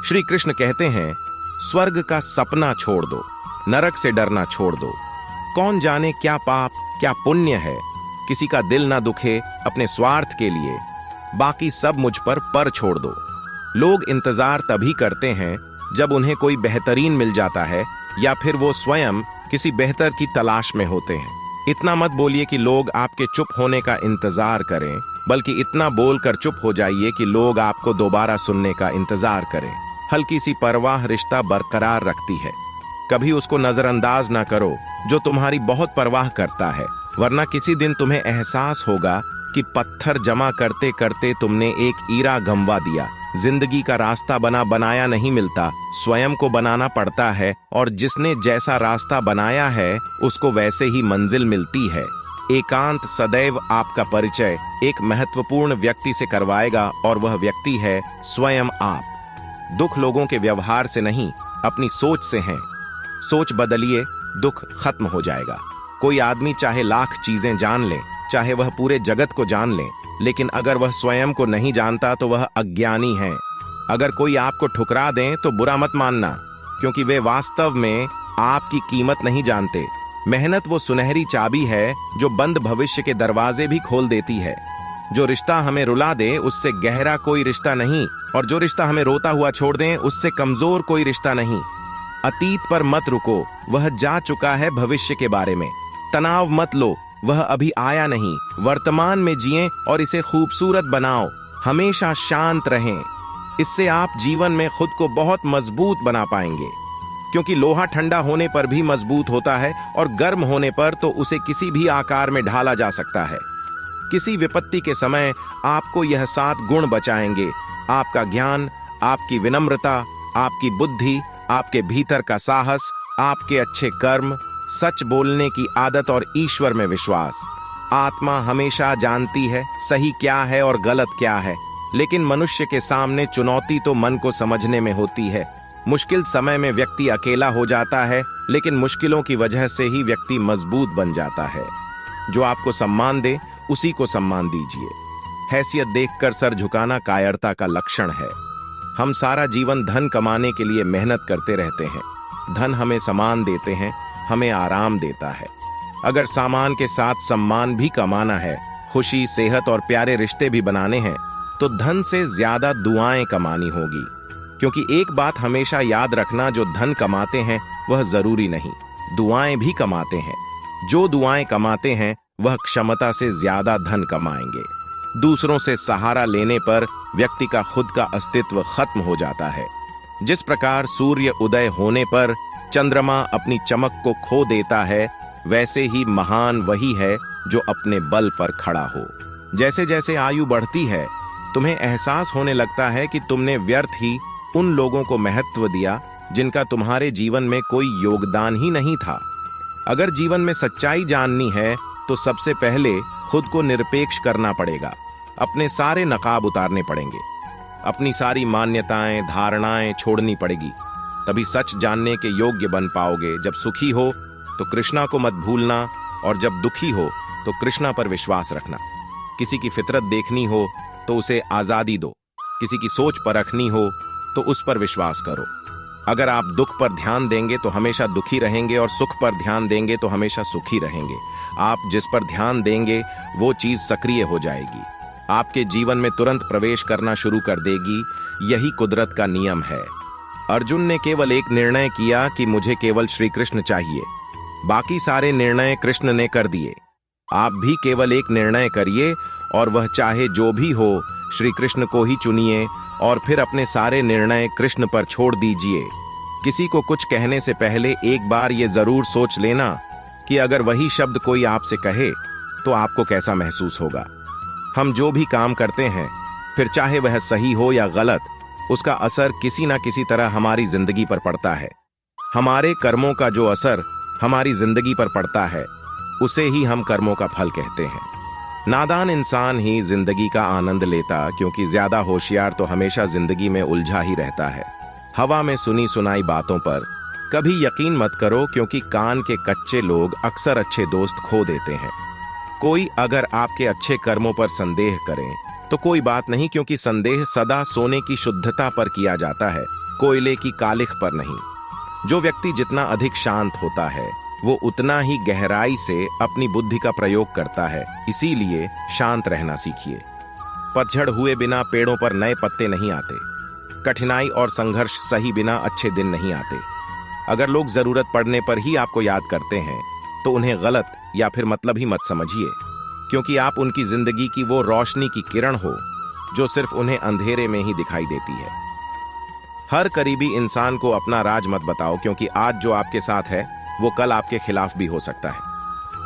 श्री कृष्ण कहते हैं, स्वर्ग का सपना छोड़ दो, नरक से डरना छोड़ दो। कौन जाने क्या पाप क्या पुण्य है, किसी का दिल ना दुखे अपने स्वार्थ के लिए, बाकी सब मुझ पर छोड़ दो। लोग इंतजार तभी करते हैं जब उन्हें कोई बेहतरीन मिल जाता है या फिर वो स्वयं किसी बेहतर की तलाश में होते हैं। इतना मत बोलिए कि लोग आपके चुप होने का इंतजार करें, बल्कि इतना बोलकर चुप हो जाइए कि लोग आपको दोबारा सुनने का इंतजार करें। हल्की सी परवाह रिश्ता बरकरार रखती है। कभी उसको नजरअंदाज ना करो जो तुम्हारी बहुत परवाह करता है, वरना किसी दिन तुम्हें एहसास होगा कि पत्थर जमा करते करते तुमने एक ईरा गंवा दिया। जिंदगी का रास्ता बनाया नहीं मिलता, स्वयं को बनाना पड़ता है, और जिसने जैसा रास्ता बनाया है उसको वैसे ही मंजिल मिलती है। एकांत सदैव आपका परिचय एक महत्वपूर्ण व्यक्ति से करवाएगा, और वह व्यक्ति है स्वयं आप। दुख लोगों के व्यवहार से नहीं, अपनी सोच से है। सोच बदलिए, दुख खत्म हो जाएगा। कोई आदमी चाहे लाख चीजें जान ले, चाहे वह पूरे जगत को जान ले, लेकिन अगर वह स्वयं को नहीं जानता तो वह अज्ञानी है। अगर कोई आपको ठुकरा दे तो बुरा मत मानना, क्योंकि वे वास्तव में आपकी कीमत नहीं जानते। मेहनत वो सुनहरी चाबी है जो बंद भविष्य के दरवाजे भी खोल देती है। जो रिश्ता हमें रुला दे उससे गहरा कोई रिश्ता नहीं, और जो रिश्ता हमें रोता हुआ छोड़ दे उससे कमजोर कोई रिश्ता नहीं। अतीत पर मत रुको, वह जा चुका है भविष्य के बारे में। तनाव मत लो, वह अभी आया नहीं। वर्तमान में जिएं और इसे खूबसूरत बनाओ। हमेशा शांत रहें, इससे आप जीवन में खुद को बहुत मजबूत बना पाएंगे। क्योंकि लोहा ठंडा होने पर भी मजबूत होता है, और गर्म होने पर तो उसे किसी भी आकार में ढाला जा सकता है। किसी विपत्ति के समय आपको यह 7 गुण बचाएंगे: आपका ज्ञान, आपकी विनम्रता, आपकी बुद्धि, आपके भीतर का साहस, आपके अच्छे कर्म, सच बोलने की आदत और ईश्वर में विश्वास। आत्मा हमेशा जानती है सही क्या है और गलत क्या है, लेकिन मनुष्य के सामने चुनौती तो मन को समझने में होती है। मुश्किल समय में व्यक्ति अकेला हो जाता है, लेकिन मुश्किलों की वजह से ही व्यक्ति मजबूत बन जाता है। जो आपको सम्मान दे उसी को सम्मान दीजिए। हैसियत देखकर सर झुकाना कायरता का लक्षण है। हम सारा जीवन धन कमाने के लिए मेहनत करते रहते हैं। धन हमें सम्मान देते हैं, हमें आराम देता है। अगर सामान के साथ सम्मान भी कमाना है, खुशी, सेहत और प्यारे रिश्ते भी बनाने हैं, तो धन से ज्यादा दुआएं कमानी होगी। क्योंकि एक बात हमेशा याद रखना, जो धन कमाते हैं वह जरूरी नहीं, दुआएं भी कमाते हैं। जो दुआएं कमाते हैं वह क्षमता से ज्यादा धन कमाएंगे। दूसरों से सहारा लेने पर व्यक्ति का खुद का अस्तित्व खत्म हो जाता है। जिस प्रकार सूर्य उदय होने पर चंद्रमा अपनी चमक को खो देता है, वैसे ही महान वही है जो अपने बल पर खड़ा हो। जैसे जैसे आयु बढ़ती है, तुम्हें एहसास होने लगता है कि तुमने व्यर्थ ही उन लोगों को महत्व दिया जिनका तुम्हारे जीवन में कोई योगदान ही नहीं था। अगर जीवन में सच्चाई जाननी है तो सबसे पहले खुद को निरपेक्ष करना पड़ेगा। अपने सारे नकाब उतारने पड़ेंगे, अपनी सारी मान्यताएं धारणाएं छोड़नी पड़ेगी। तभी सच जानने के योग्य बन पाओगे। जब सुखी हो तो कृष्णा को मत भूलना, और जब दुखी हो तो कृष्णा पर विश्वास रखना। किसी की फितरत देखनी हो तो उसे आजादी दो, किसी की सोच परखनी हो तो उस पर विश्वास करो। अगर आप दुख पर ध्यान देंगे तो हमेशा दुखी रहेंगे, और सुख पर ध्यान देंगे तो हमेशा सुखी रहेंगे। आप जिस पर ध्यान देंगे वो चीज सक्रिय हो जाएगी, आपके जीवन में तुरंत प्रवेश करना शुरू कर देगी। यही कुदरत का नियम है। अर्जुन ने केवल एक निर्णय किया कि मुझे केवल श्री कृष्ण चाहिए, बाकी सारे निर्णय कृष्ण ने कर दिए। आप भी केवल एक निर्णय करिए, और वह चाहे जो भी हो, श्री कृष्ण को ही चुनिए, और फिर अपने सारे निर्णय कृष्ण पर छोड़ दीजिए। किसी को कुछ कहने से पहले एक बार ये जरूर सोच लेना कि अगर वही शब्द कोई आपसे कहे तो आपको कैसा महसूस होगा। हम जो भी काम करते हैं, फिर चाहे वह सही हो या गलत, उसका असर किसी ना किसी तरह हमारी जिंदगी पर पड़ता है। हमारे कर्मों का जो असर हमारी जिंदगी पर पड़ता है, उसे ही हम कर्मों का फल कहते हैं। नादान इंसान ही जिंदगी का आनंद लेता, क्योंकि ज्यादा होशियार तो हमेशा जिंदगी में उलझा ही रहता है। हवा में सुनी सुनाई बातों पर कभी यकीन मत करो, क्योंकि कान के कच्चे लोग अक्सर अच्छे दोस्त खो देते हैं। कोई अगर आपके अच्छे कर्मों पर संदेह करे तो कोई बात नहीं, क्योंकि संदेह सदा सोने की शुद्धता पर किया जाता है। कोयले की कालिख पर नहीं। जो व्यक्ति जितना अधिक शांत होता है वो उतना ही गहराई से अपनी बुद्धि का प्रयोग करता है। इसीलिए शांत रहना सीखिए। पतझड़ हुए बिना पेड़ों पर नए पत्ते नहीं आते। कठिनाई और संघर्ष सही बिना अच्छे दिन नहीं आते। अगर लोग जरूरत पड़ने पर ही आपको याद करते हैं तो उन्हें गलत या फिर मतलब ही मत समझिए, क्योंकि आप उनकी जिंदगी की वो रोशनी की किरण हो जो सिर्फ उन्हें अंधेरे में ही दिखाई देती है। हर करीबी इंसान को अपना राज मत बताओ, क्योंकि आज जो आपके साथ है वो कल आपके खिलाफ भी हो सकता है।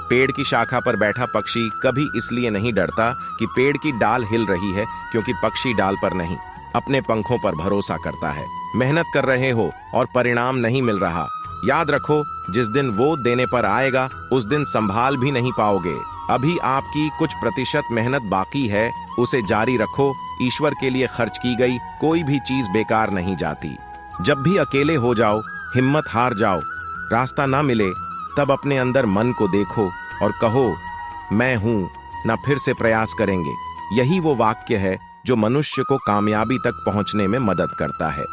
पेड़ की शाखा पर बैठा पक्षी कभी इसलिए नहीं डरता कि पेड़ की डाल हिल रही है, क्योंकि पक्षी डाल पर नहीं अपने पंखों पर भरोसा करता है। मेहनत कर रहे हो और परिणाम नहीं मिल रहा, याद रखो जिस दिन वो देने पर आएगा उस दिन संभाल भी नहीं पाओगे। अभी आपकी कुछ प्रतिशत मेहनत बाकी है, उसे जारी रखो। ईश्वर के लिए खर्च की गई कोई भी चीज बेकार नहीं जाती। जब भी अकेले हो जाओ, हिम्मत हार जाओ, रास्ता ना मिले, तब अपने अंदर मन को देखो और कहो मैं हूं, ना फिर से प्रयास करेंगे। यही वो वाक्य है जो मनुष्य को कामयाबी तक पहुंचने में मदद करता है।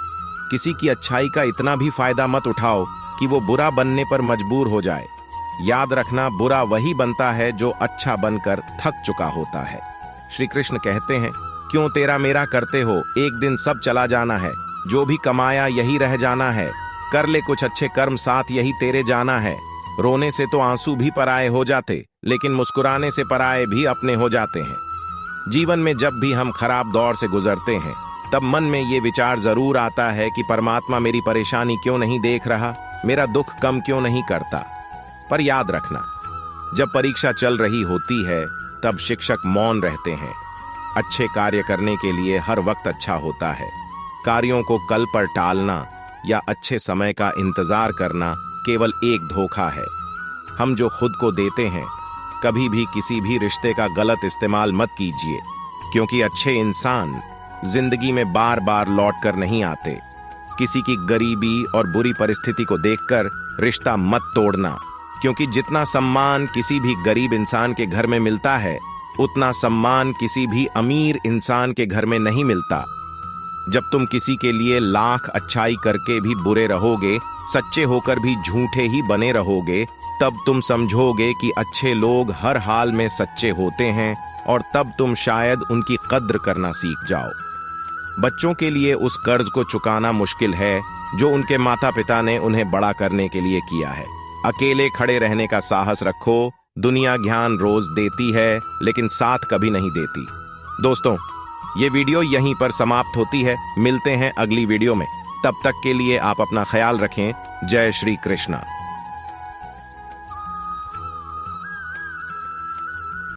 किसी की अच्छाई का इतना भी फायदा मत उठाओ कि वो बुरा बनने पर मजबूर हो जाए। याद रखना, बुरा वही बनता है जो अच्छा बनकर थक चुका होता है। श्री कृष्ण कहते हैं, क्यों तेरा मेरा करते हो, एक दिन सब चला जाना है। जो भी कमाया यही रह जाना है। कर ले कुछ अच्छे कर्म, साथ यही तेरे जाना है। रोने से तो आंसू भी पराये हो जाते, लेकिन मुस्कुराने से पराये भी अपने हो जाते हैं। जीवन में जब भी हम खराब दौर से गुजरते हैं तब मन में ये विचार जरूर आता है कि परमात्मा मेरी परेशानी क्यों नहीं देख रहा, मेरा दुख कम क्यों नहीं करता। पर याद रखना, जब परीक्षा चल रही होती है तब शिक्षक मौन रहते हैं। अच्छे कार्य करने के लिए हर वक्त अच्छा होता है। कार्यों को कल पर टालना या अच्छे समय का इंतजार करना केवल एक धोखा है। हम जो खुद को देते हैं, कभी भी किसी भी रिश्ते का गलत इस्तेमाल मत कीजिए, क्योंकि अच्छे इंसान जिंदगी में बार बार लौट कर नहीं आते। किसी की गरीबी और बुरी परिस्थिति को देखकर रिश्ता मत तोड़ना, क्योंकि जितना सम्मान किसी भी गरीब इंसान के घर में मिलता है उतना सम्मान किसी भी अमीर इंसान के घर में नहीं मिलता। जब तुम किसी के लिए लाख अच्छाई करके भी बुरे रहोगे, सच्चे होकर भी झूठे ही बने रहोगे, तब तुम समझोगे कि अच्छे लोग हर हाल में सच्चे होते हैं, और तब तुम शायद उनकी कद्र करना सीख जाओ। बच्चों के लिए उस कर्ज को चुकाना मुश्किल है जो उनके माता पिता ने उन्हें बड़ा करने के लिए किया है। अकेले खड़े रहने का साहस रखो। दुनिया ज्ञान रोज देती है, लेकिन साथ कभी नहीं देती। दोस्तों, ये वीडियो यहीं पर समाप्त होती है। मिलते हैं अगली वीडियो में। तब तक के लिए आप अपना ख्याल रखें। जय श्री कृष्णा।